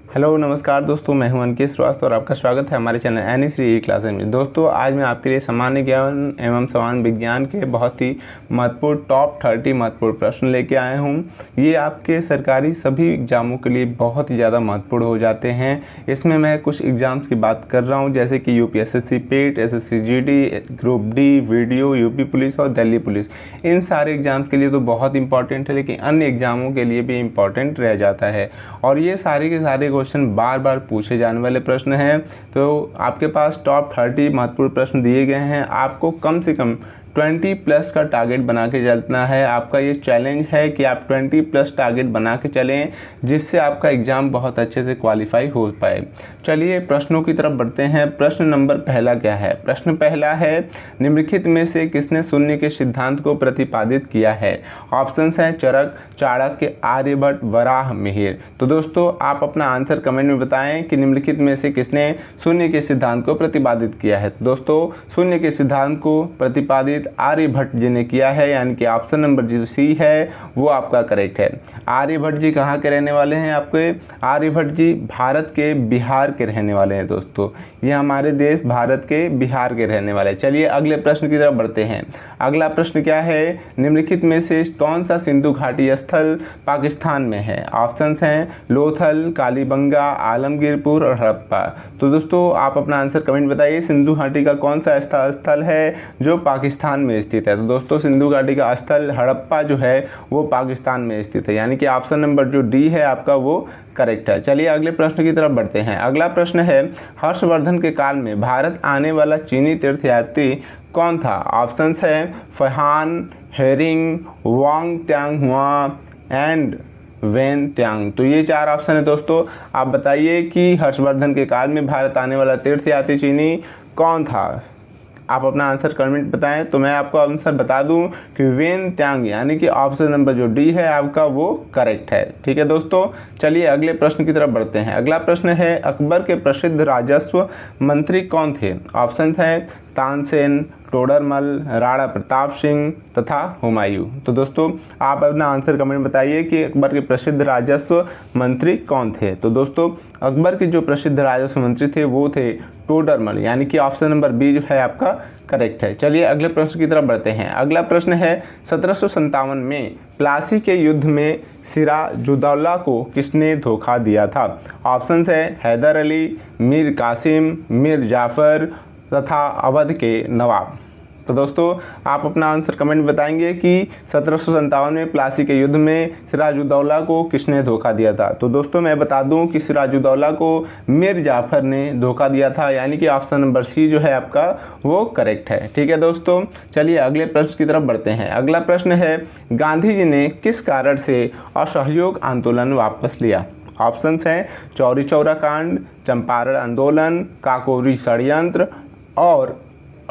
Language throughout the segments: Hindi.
हेलो नमस्कार दोस्तों, मैं हूं अंकित श्रीवास्तव और आपका स्वागत है हमारे चैनल एनी श्री ई क्लासेज में। दोस्तों आज मैं आपके लिए सामान्य ज्ञान एवं सामान्य विज्ञान के बहुत ही महत्वपूर्ण टॉप 30 महत्वपूर्ण प्रश्न लेके आया हूं। ये आपके सरकारी सभी एग्जामों के लिए बहुत ही ज़्यादा महत्वपूर्ण हो जाते हैं। इसमें मैं कुछ एग्ज़ाम्स की बात कर रहा हूँ, जैसे कि UPSC PET, SSC GD, group D, VDO, UP police और दिल्ली पुलिस। इन सारे एग्ज़ाम्स के लिए तो बहुत इंपॉर्टेंट है, लेकिन अन्य एग्ज़ामों के लिए भी इम्पॉर्टेंट रह जाता है। और ये सारे के सारे क्वेश्चन बार बार पूछे जाने वाले प्रश्न हैं। तो आपके पास टॉप 30 महत्वपूर्ण प्रश्न दिए गए हैं। आपको कम से कम 20 प्लस का टारगेट बना के चलना है। आपका ये चैलेंज है कि आप 20 प्लस टारगेट बना के चलें, जिससे आपका एग्ज़ाम बहुत अच्छे से क्वालिफाई हो पाए। चलिए प्रश्नों की तरफ बढ़ते हैं। प्रश्न नंबर पहला क्या है? प्रश्न पहला है, निम्नलिखित में से किसने शून्य के सिद्धांत को प्रतिपादित किया है? ऑप्शंस हैं चरक, चाणक्य, आर्यभट्ट, वराह, मिहिर। तो दोस्तों आप अपना आंसर कमेंट में बताएं कि निम्नलिखित में से किसने शून्य के सिद्धांत को प्रतिपादित किया है। तो दोस्तों शून्य के सिद्धांत को प्रतिपादित आर्यभट्ट जी ने किया है, यानी कि ऑप्शन नंबर जो सी है वो आपका करेक्ट है। आर्यभट्ट जी कहाँ के रहने वाले हैं? आपके आर्यभट्ट जी भारत के बिहार के रहने वाले हैं। दोस्तों ये हमारे देश भारत के बिहार के रहने वाले हैं। चलिए अगले प्रश्न की तरफ बढ़ते हैं। अगला प्रश्न क्या है? निम्नलिखित में से कौन सा सिंधु घाटी स्थल पाकिस्तान में है? ऑप्शंस हैं लोथल, कालीबंगा, आलमगीरपुर और हड़प्पा। तो दोस्तों आप अपना आंसर कमेंट बताइए, सिंधु घाटी का कौन सा स्थल है जो पाकिस्तान में स्थित है? तो दोस्तों सिंधु घाटी का स्थल हड़प्पा जो है वो पाकिस्तान में स्थित है, यानी कि ऑप्शन नंबर जो डी है आपका वो करेक्ट है। चलिए अगले प्रश्न की तरफ बढ़ते हैं। अगला प्रश्न है, हर्षवर्धन के काल में भारत आने वाला चीनी तीर्थयात्री कौन था? ऑप्शंस है फहान, हेरिंग, वांग त्यांग हुआ एंड वेन त्यांग। तो ये चार ऑप्शन है। दोस्तों आप बताइए कि हर्षवर्धन के काल में भारत आने वाला तीर्थयात्री चीनी कौन था? आप अपना आंसर कमेंट बताएं। तो मैं आपको आंसर बता दूं कि वेन त्यांग, यानी कि ऑप्शन नंबर जो डी है आपका वो करेक्ट है। ठीक है दोस्तों, चलिए अगले प्रश्न की तरफ बढ़ते हैं। अगला प्रश्न है, अकबर के प्रसिद्ध राजस्व मंत्री कौन थे? ऑप्शन है तानसेन, टोडरमल, राणा प्रताप सिंह तथा हुमायूं। तो दोस्तों आप अपना आंसर कमेंट बताइए कि अकबर के प्रसिद्ध राजस्व मंत्री कौन थे। तो दोस्तों अकबर के जो प्रसिद्ध राजस्व मंत्री थे वो थे टोडरमल, यानी कि ऑप्शन नंबर बी जो है आपका करेक्ट है। चलिए अगले प्रश्न की तरफ बढ़ते हैं। अगला प्रश्न है, 1757 में प्लासी के युद्ध में सिराजुद्दौला को किसने धोखा दिया था? ऑप्शंस है हैदर अली, मीर कासिम, मीर जाफ़र तथा अवध के नवाब। तो दोस्तों आप अपना आंसर कमेंट बताएंगे कि 1757 में प्लासी के युद्ध में सिराजुद्दौला को किसने धोखा दिया था। तो दोस्तों मैं बता दूं कि सिराजुद्दौला को मीर जाफ़र ने धोखा दिया था, यानी कि ऑप्शन नंबर सी जो है आपका वो करेक्ट है। ठीक है दोस्तों, चलिए अगले प्रश्न की तरफ बढ़ते हैं। अगला प्रश्न है, गांधी जी ने किस कारण से असहयोग आंदोलन वापस लिया? ऑप्शंस हैं चौरी चौरा कांड, चंपारण आंदोलन, काकोरी षड्यंत्र और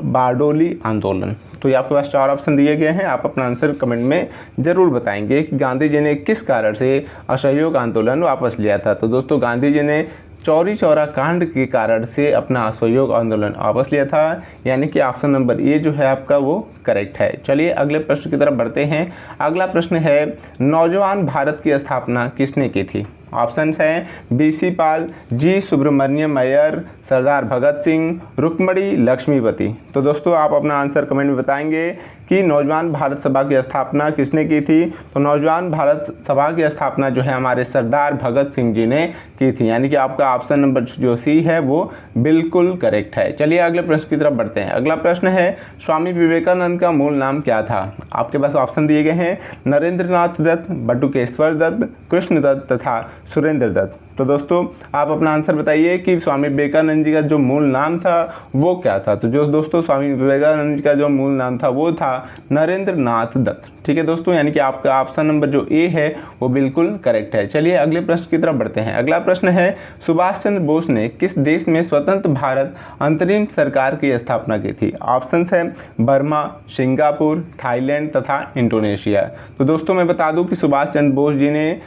बारडोली आंदोलन। तो ये आपके पास चार ऑप्शन दिए गए हैं। आप अपना आंसर कमेंट में ज़रूर बताएंगे कि गांधी जी ने किस कारण से असहयोग आंदोलन वापस लिया था। तो दोस्तों गांधी जी ने चौरी चौरा कांड के कारण से अपना असहयोग आंदोलन वापस लिया था, यानी कि ऑप्शन नंबर ए जो है आपका वो करेक्ट है। चलिए अगले प्रश्न की तरफ बढ़ते हैं। अगला प्रश्न है, नौजवान भारत की स्थापना किसने की थी? ऑप्शन हैं बीसी पाल, जी सुब्रमण्यम अय्यर, सरदार भगत सिंह, रुक्मणी लक्ष्मीपति। तो दोस्तों आप अपना आंसर कमेंट में बताएंगे कि नौजवान भारत सभा की स्थापना किसने की थी। तो नौजवान भारत सभा की स्थापना जो है हमारे सरदार भगत सिंह जी ने की थी, यानी कि आपका ऑप्शन नंबर जो सी है वो बिल्कुल करेक्ट है। चलिए अगले प्रश्न की तरफ बढ़ते हैं। अगला प्रश्न है, स्वामी विवेकानंद का मूल नाम क्या था? आपके पास ऑप्शन दिए गए हैं नरेंद्रनाथ दत्त, बटुकेश्वर दत्त, कृष्ण दत्त तथा सुरेंद्र दत्त। तो दोस्तों आप अपना आंसर बताइए कि स्वामी विवेकानंद जी का जो मूल नाम था वो क्या था। तो जो दोस्तों स्वामी विवेकानंद जी का जो मूल नाम था वो था नरेंद्रनाथ दत्त। ठीक है दोस्तों, यानी कि आपका ऑप्शन नंबर जो ए है वो बिल्कुल करेक्ट है। चलिए अगले प्रश्न की तरफ बढ़ते हैं। अगला प्रश्न है, सुभाष चंद्र बोस ने किस देश में स्वतंत्र भारत अंतरिम सरकार की स्थापना की थी? ऑप्शंस है बर्मा, सिंगापुर, थाईलैंड तथा इंडोनेशिया। तो दोस्तों मैं बता दूं कि सुभाष चंद्र बोस जी ने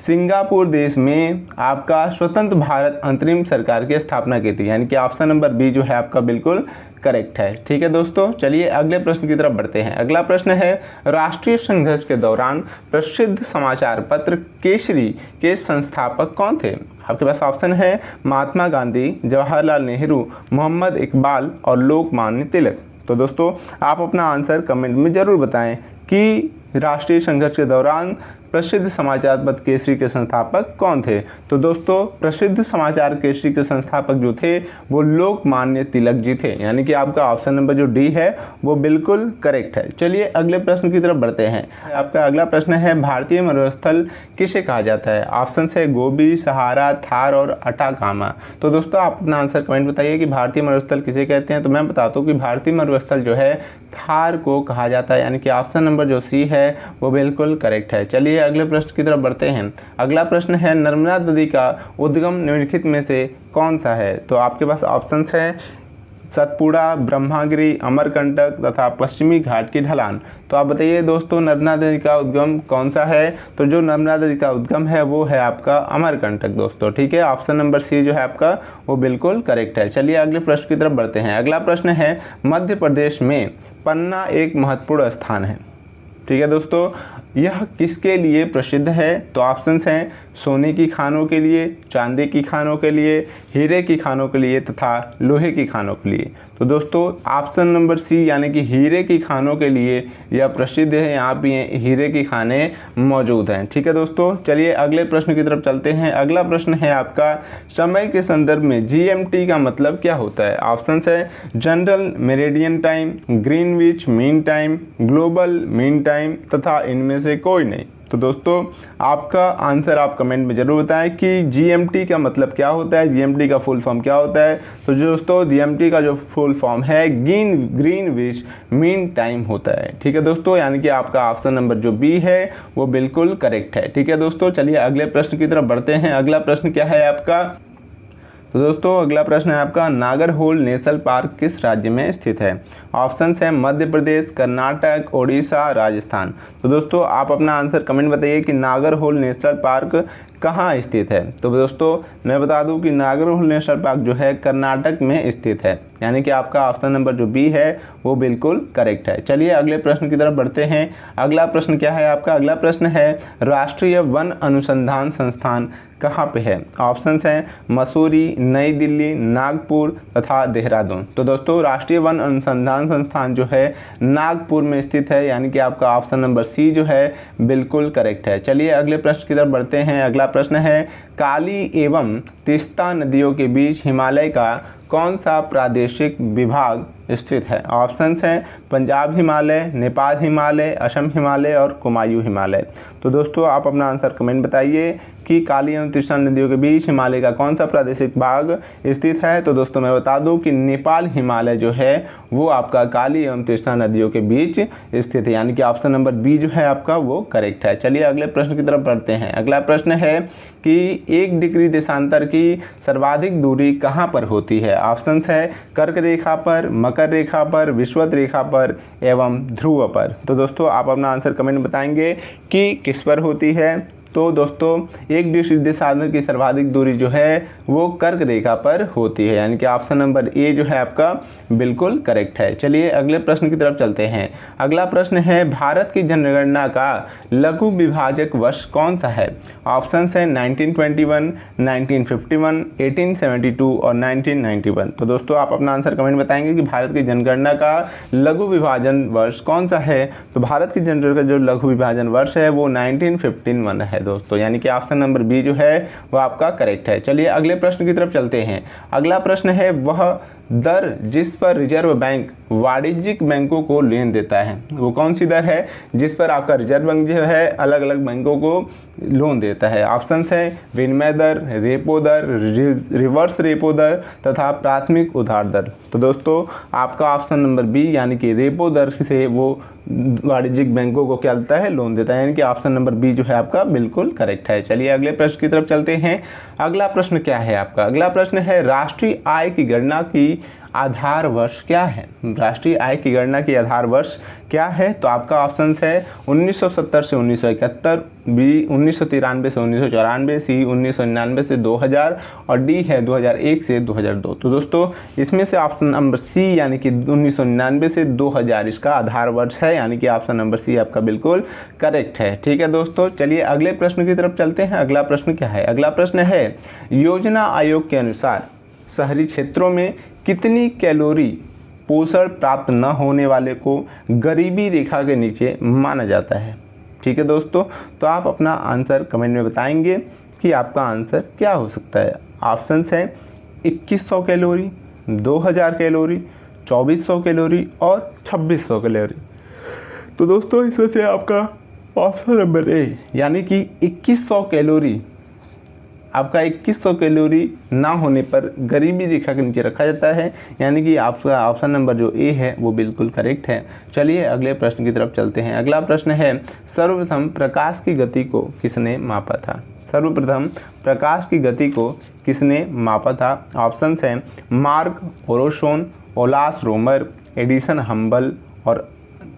सिंगापुर देश में आपका स्वतंत्र भारत अंतरिम सरकार की स्थापना की थी? यानी कि ऑप्शन नंबर बी जो है आपका बिल्कुल करेक्ट है। ठीक है दोस्तों, चलिए अगले प्रश्न की तरफ बढ़ते हैं। अगला प्रश्न है, राष्ट्रीय संघर्ष के दौरान प्रसिद्ध समाचार पत्र केसरी के संस्थापक कौन थे? आपके पास ऑप्शन है महात्मा गांधी, जवाहरलाल नेहरू, मोहम्मद इकबाल और लोकमान्य तिलक। तो दोस्तों आप अपना आंसर कमेंट में ज़रूर बताएं कि राष्ट्रीय संघर्ष के दौरान प्रसिद्ध समाचार पत्र केसरी के संस्थापक कौन थे? तो दोस्तों प्रसिद्ध समाचार केसरी के संस्थापक जो थे वो लोकमान्य तिलक जी थे। यानी कि आपका ऑप्शन नंबर जो डी है वो बिल्कुल करेक्ट है। चलिए अगले प्रश्न की तरफ बढ़ते हैं। आपका अगला प्रश्न है, भारतीय मरुस्थल किसे कहा जाता है? ऑप्शन है गोबी, सहारा, थार और अटाकामा। तो दोस्तों आप अपना आंसर कमेंट बताइए कि भारतीय मरुस्थल किसे कहते हैं। तो मैं बताता हूँ कि भारतीय मरुस्थल जो है थार को कहा जाता है। यानी कि ऑप्शन नंबर जो सी है वो बिल्कुल करेक्ट है। चलिए अगले प्रश्न की तरफ बढ़ते हैं। अगला प्रश्न है, नर्मदा नदी का उद्गम निम्नलिखित में से कौन सा है? तो आपके पास ऑप्शंस हैं सतपुड़ा, ब्रह्मागिरी, अमरकंटक तथा पश्चिमी घाट की ढलान। तो आप बताइए दोस्तों नर्मदा नदी का उद्गम कौन सा है? तो जो नर्मदा नदी का उद्गम है वो है आपका अमरकंटक दोस्तों। ठीक है, ऑप्शन नंबर सी जो है आपका वो बिल्कुल करेक्ट है। चलिए अगले प्रश्न की तरफ बढ़ते हैं। अगला प्रश्न है, मध्य प्रदेश में पन्ना एक महत्वपूर्ण स्थान है। ठीक है दोस्तों, यह किसके लिए प्रसिद्ध है? तो ऑप्शंस हैं सोने की खानों के लिए, चांदी की खानों के लिए, हीरे की खानों के लिए तथा लोहे की खानों के लिए। तो दोस्तों ऑप्शन नंबर सी यानी कि हीरे की खानों के लिए यह प्रसिद्ध है। यहाँ पे हीरे की खानें मौजूद हैं। ठीक है दोस्तों, चलिए अगले प्रश्न की तरफ चलते हैं। अगला प्रश्न है आपका, समय के संदर्भ में जीएमटी का मतलब क्या होता है? ऑप्शंस है general meridian time, Greenwich mean time, global mean time तथा इनमें से कोई नहीं। तो दोस्तों आपका आंसर आप कमेंट में ज़रूर बताएं कि जीएमटी का मतलब क्या होता है, जीएमटी का फुल फॉर्म क्या होता है। तो दोस्तों जीएमटी का जो फुल फॉर्म है ग्रीनविच मीन टाइम होता है। ठीक है दोस्तों, यानी कि आपका ऑप्शन नंबर जो बी है वो बिल्कुल करेक्ट है। ठीक है दोस्तों, चलिए अगले प्रश्न की तरफ बढ़ते हैं। अगला प्रश्न क्या है आपका? तो दोस्तों अगला प्रश्न है आपका, नागरहोल नेशनल पार्क किस राज्य में स्थित है? ऑप्शंस हैं मध्य प्रदेश, कर्नाटक, ओडिशा, राजस्थान। तो दोस्तों आप अपना आंसर कमेंट बताइए कि नागरहोल नेशनल पार्क कहाँ स्थित है। तो दोस्तों मैं बता दूं कि नागरहोल नेशनल पार्क जो है कर्नाटक में स्थित है। यानी कि आपका ऑप्शन नंबर जो बी है वो बिल्कुल करेक्ट है। चलिए अगले प्रश्न की तरफ बढ़ते हैं। अगला प्रश्न क्या है आपका? अगला प्रश्न है, राष्ट्रीय वन अनुसंधान संस्थान कहाँ पे है? ऑप्शंस हैं मसूरी, नई दिल्ली, नागपुर तथा देहरादून। तो दोस्तों राष्ट्रीय वन अनुसंधान संस्थान जो है नागपुर में स्थित है। यानी कि आपका ऑप्शन नंबर सी जो है बिल्कुल करेक्ट है। चलिए अगले प्रश्न की तरफ बढ़ते हैं। अगला प्रश्न है, काली एवं तीस्ता नदियों के बीच हिमालय का कौन सा प्रादेशिक विभाग स्थित है? ऑप्शंस हैं पंजाब हिमालय, नेपाल हिमालय, असम हिमालय और कुमायूं हिमालय। तो दोस्तों आप अपना आंसर कमेंट बताइए कि काली एवं तीस्ता नदियों के बीच हिमालय का कौन सा प्रादेशिक भाग स्थित है। तो दोस्तों मैं बता दूं कि नेपाल हिमालय जो है वो आपका काली एवं तीस्ता नदियों के बीच स्थित है। यानी कि ऑप्शन नंबर बी जो है आपका वो करेक्ट है। चलिए अगले प्रश्न की तरफ बढ़ते हैं। अगला प्रश्न है कि 1 डिग्री देशांतर की सर्वाधिक दूरी कहाँ पर होती है? ऑप्शंस है कर्क रेखा पर, मकर रेखा पर, विषुवत रेखा पर एवं ध्रुव पर। तो दोस्तों आप अपना आंसर कमेंट बताएंगे कि किस पर होती है। तो दोस्तों 1 डिग्री देशांतर की सर्वाधिक दूरी जो है वो कर्क रेखा पर होती है। यानी कि ऑप्शन नंबर ए जो है आपका बिल्कुल करेक्ट है। चलिए अगले प्रश्न की तरफ चलते हैं। अगला प्रश्न है, भारत की जनगणना का लघु विभाजक वर्ष कौन सा है? ऑप्शंस हैं 1921, 1951, 1872 और 1991। तो दोस्तों आप अपना आंसर कमेंट बताएंगे कि भारत की जनगणना का लघु विभाजन वर्ष कौन सा है। तो भारत की जनगणना का जो लघु विभाजन वर्ष है वो 1951 है दोस्तों। यानी कि ऑप्शन नंबर बी जो है वो आपका करेक्ट है। चलिए अगले प्रश्न की तरफ चलते हैं। अगला प्रश्न है, वह दर जिस पर रिजर्व बैंक वाणिज्यिक बैंकों को लेन देता है वो कौन सी दर है जिस पर आपका रिजर्व बैंक जो है अलग अलग बैंकों को लोन देता है? ऑप्शंस हैं विनिमय दर, रेपो दर, रिवर्स रेपो दर तथा प्राथमिक उधार दर। तो दोस्तों आपका ऑप्शन नंबर बी यानी कि रेपो दर से वो वाणिज्यिक बैंकों को क्या देता है? लोन देता है। यानी कि ऑप्शन नंबर बी जो है आपका बिल्कुल करेक्ट है। चलिए अगले प्रश्न की तरफ चलते हैं। अगला प्रश्न क्या है आपका? अगला प्रश्न है, राष्ट्रीय आय की गणना की की आधार वर्ष क्या है? राष्ट्रीय आय की गणना की आधार वर्ष क्या है? तो आपका ऑप्शन है 1970 से 1971, बी 1993 से 1994, सी 1999 से 2000 और डी है 2001 से 2002। तो दोस्तों इसमें से ऑप्शन नंबर सी यानी कि 1999 से 2000 इसका आधार वर्ष है, यानी कि ऑप्शन नंबर सी आपका बिल्कुल करेक्ट है। ठीक है दोस्तों, चलिए अगले प्रश्न की तरफ चलते हैं। अगला प्रश्न क्या है? अगला प्रश्न है योजना आयोग के अनुसार शहरी क्षेत्रों में कितनी कैलोरी पोषण प्राप्त न होने वाले को गरीबी रेखा के नीचे माना जाता है? ठीक है दोस्तों, तो आप अपना आंसर कमेंट में बताएंगे कि आपका आंसर क्या हो सकता है। ऑप्शंस हैं 2100 कैलोरी, 2000 कैलोरी, 2400 कैलोरी और 2600 कैलोरी। तो दोस्तों इसमें से आपका ऑप्शन नंबर ए यानी कि 2100 कैलोरी, आपका 2100 कैलोरी ना होने पर गरीबी रेखा के नीचे रखा जाता है, यानी कि आपका ऑप्शन नंबर जो ए है वो बिल्कुल करेक्ट है। चलिए अगले प्रश्न की तरफ चलते हैं। अगला प्रश्न है सर्वप्रथम प्रकाश की गति को किसने मापा था? सर्वप्रथम प्रकाश की गति को किसने मापा था? ऑप्शंस हैं मार्क ओरोसोन, ओलास रोमर, एडिसन हम्बल और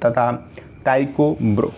तथा टाइको ब्रो।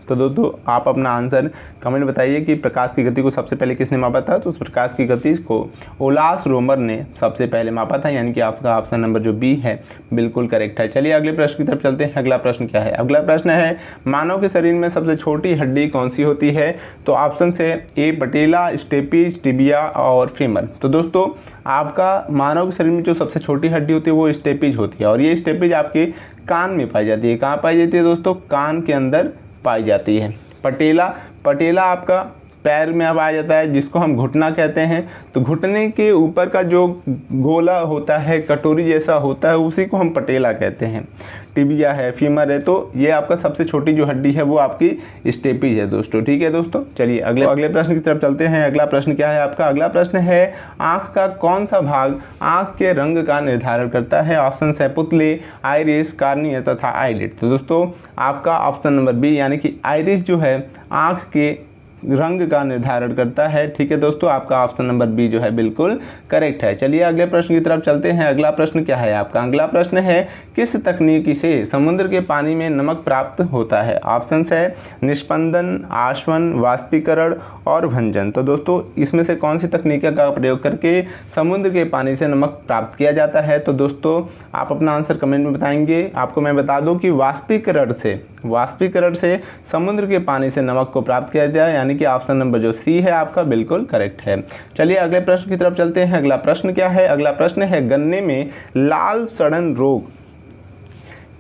तो दोस्तों आप अपना आंसर कमेंट बताइए कि प्रकाश की गति को सबसे पहले किसने मापा था? तो उस प्रकाश की गति को ओलास रोमर ने सबसे पहले मापा था, यानी कि आपका ऑप्शन नंबर जो बी है बिल्कुल करेक्ट है। चलिए अगले प्रश्न की तरफ चलते हैं। अगला प्रश्न क्या है? अगला प्रश्न है मानव के शरीर में सबसे छोटी हड्डी कौन सी होती है? तो ऑप्शन है ए पटेला, स्टेपीज, टिबिया और फीमर। तो दोस्तों आपका मानव के शरीर में जो सबसे छोटी हड्डी होती है वो स्टेपीज होती है, और ये स्टेपीज आपके कान में पाई जाती है। कहाँ पाई जाती है दोस्तों? कान के अंदर पाई जाती है। पटेला आपका पैर में अब आ जाता है, जिसको हम घुटना कहते हैं। तो घुटने के ऊपर का जो गोला होता है, कटोरी जैसा होता है, उसी को हम पटेला कहते हैं। टिबिया है, फीमर है, तो ये आपका सबसे छोटी जो हड्डी है वो आपकी स्टेपीज है दोस्तों। ठीक है दोस्तों, चलिए अगले प्रश्न की तरफ चलते हैं। अगला प्रश्न क्या है आपका? अगला प्रश्न है आँख का कौन सा भाग आँख के रंग का निर्धारण करता है? ऑप्शन है पुतले, आइरिस, कार्निया तथा आईलिड। तो दोस्तों आपका ऑप्शन नंबर बी यानी कि आइरिस जो है आँख के रंग का निर्धारण करता है। ठीक है दोस्तों, आपका ऑप्शन नंबर बी जो है बिल्कुल करेक्ट है। चलिए अगले प्रश्न की तरफ चलते हैं। अगला प्रश्न क्या है आपका? अगला प्रश्न है किस तकनीकी से समुद्र के पानी में नमक प्राप्त होता है? ऑप्शन है निष्पंदन, आश्वन, वाष्पीकरण और भंजन। तो दोस्तों इसमें से कौन सी तकनीक का प्रयोग करके समुद्र के पानी से नमक प्राप्त किया जाता है? तो दोस्तों आप अपना आंसर कमेंट में बताएंगे। आपको मैं बता दूं कि वाष्पीकरण से समुद्र के पानी से नमक को प्राप्त किया जाए, यानी कि ऑप्शन नंबर जो सी है आपका बिल्कुल करेक्ट है। चलिए अगले प्रश्न की तरफ चलते हैं। अगला प्रश्न क्या है? अगला प्रश्न है गन्ने में लाल सड़न रोग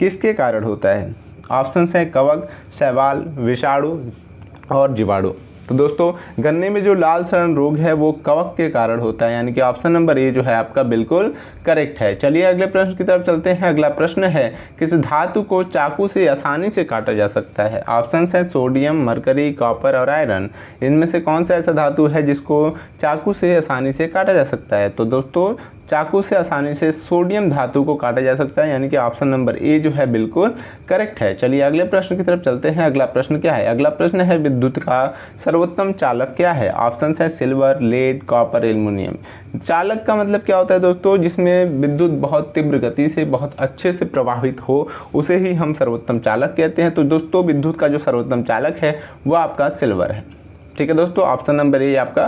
किसके कारण होता है? ऑप्शन है कवक, शैवाल, विषाणु और जीवाणु। तो दोस्तों गन्ने में जो लाल सड़न रोग है वो कवक के कारण होता है, यानी कि ऑप्शन नंबर ए जो है आपका बिल्कुल करेक्ट है। चलिए अगले प्रश्न की तरफ चलते हैं। अगला प्रश्न है किस धातु को चाकू से आसानी से काटा जा सकता है? ऑप्शन है सोडियम, मरकरी, कॉपर और आयरन। इनमें से कौन सा ऐसा धातु है जिसको चाकू से आसानी से काटा जा सकता है? तो दोस्तों चाकू से आसानी से सोडियम धातु को काटा जा सकता है, यानी कि ऑप्शन नंबर ए जो है बिल्कुल करेक्ट है। चलिए अगले प्रश्न की तरफ चलते हैं। अगला प्रश्न क्या है? अगला प्रश्न है विद्युत का सर्वोत्तम चालक क्या है? ऑप्शन है सिल्वर, लेड, कॉपर, एल्युमिनियम। चालक का मतलब क्या होता है दोस्तों? जिसमें विद्युत बहुत तीव्र गति से बहुत अच्छे से प्रवाहित हो, उसे ही हम सर्वोत्तम चालक कहते हैं। तो दोस्तों विद्युत का जो सर्वोत्तम चालक है वो आपका सिल्वर है। ठीक है दोस्तों, ऑप्शन नंबर ए आपका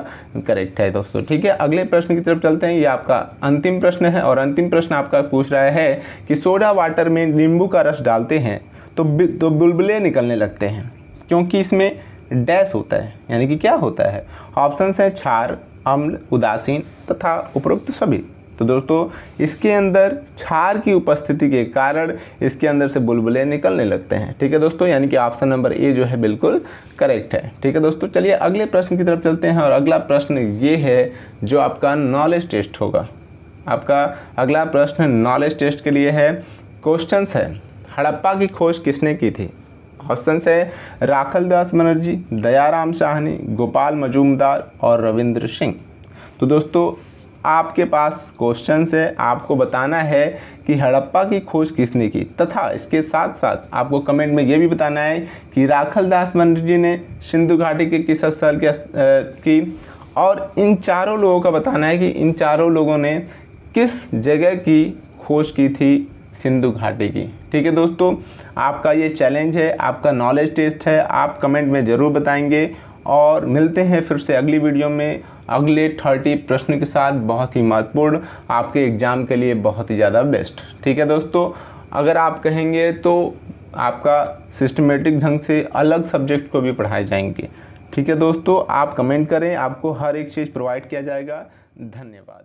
करेक्ट है दोस्तों। ठीक है, अगले प्रश्न की तरफ चलते हैं। ये आपका अंतिम प्रश्न है, और अंतिम प्रश्न आपका पूछ रहा है कि सोडा वाटर में नींबू का रस डालते हैं तो बुलबुले निकलने लगते हैं, क्योंकि इसमें डैश होता है, यानी कि क्या होता है? ऑप्शन है क्षार, अम्ल, उदासीन तथा उपरोक्त सभी। तो दोस्तों इसके अंदर क्षार की उपस्थिति के कारण इसके अंदर से बुलबुले निकलने लगते हैं। ठीक है दोस्तों, यानी कि ऑप्शन नंबर ए जो है बिल्कुल करेक्ट है। ठीक है दोस्तों, चलिए अगले प्रश्न की तरफ चलते हैं, और अगला प्रश्न ये है जो आपका नॉलेज टेस्ट होगा। आपका अगला प्रश्न नॉलेज टेस्ट के लिए है। क्वेश्चंस है हड़प्पा की खोज किसने की थी? ऑप्शन है राखल दास बनर्जी, दयाराम साहनी, गोपाल मजूमदार और रविंद्र सिंह। तो दोस्तों आपके पास क्वेश्चन है, आपको बताना है कि हड़प्पा की खोज किसने की, तथा इसके साथ साथ आपको कमेंट में ये भी बताना है कि राखल दास बनर्जी ने सिंधु घाटी के किस स्थल की, और इन चारों लोगों का बताना है कि इन चारों लोगों ने किस जगह की खोज की थी सिंधु घाटी की। ठीक है दोस्तों, आपका ये चैलेंज है, आपका नॉलेज टेस्ट है, आप कमेंट में ज़रूर बताएंगे। और मिलते हैं फिर से अगली वीडियो में अगले 30 प्रश्न के साथ, बहुत ही महत्वपूर्ण, आपके एग्ज़ाम के लिए बहुत ही ज़्यादा बेस्ट। ठीक है दोस्तों, अगर आप कहेंगे तो आपका सिस्टमेटिक ढंग से अलग सब्जेक्ट को भी पढ़ाए जाएंगे। ठीक है दोस्तों, आप कमेंट करें, आपको हर एक चीज़ प्रोवाइड किया जाएगा। धन्यवाद।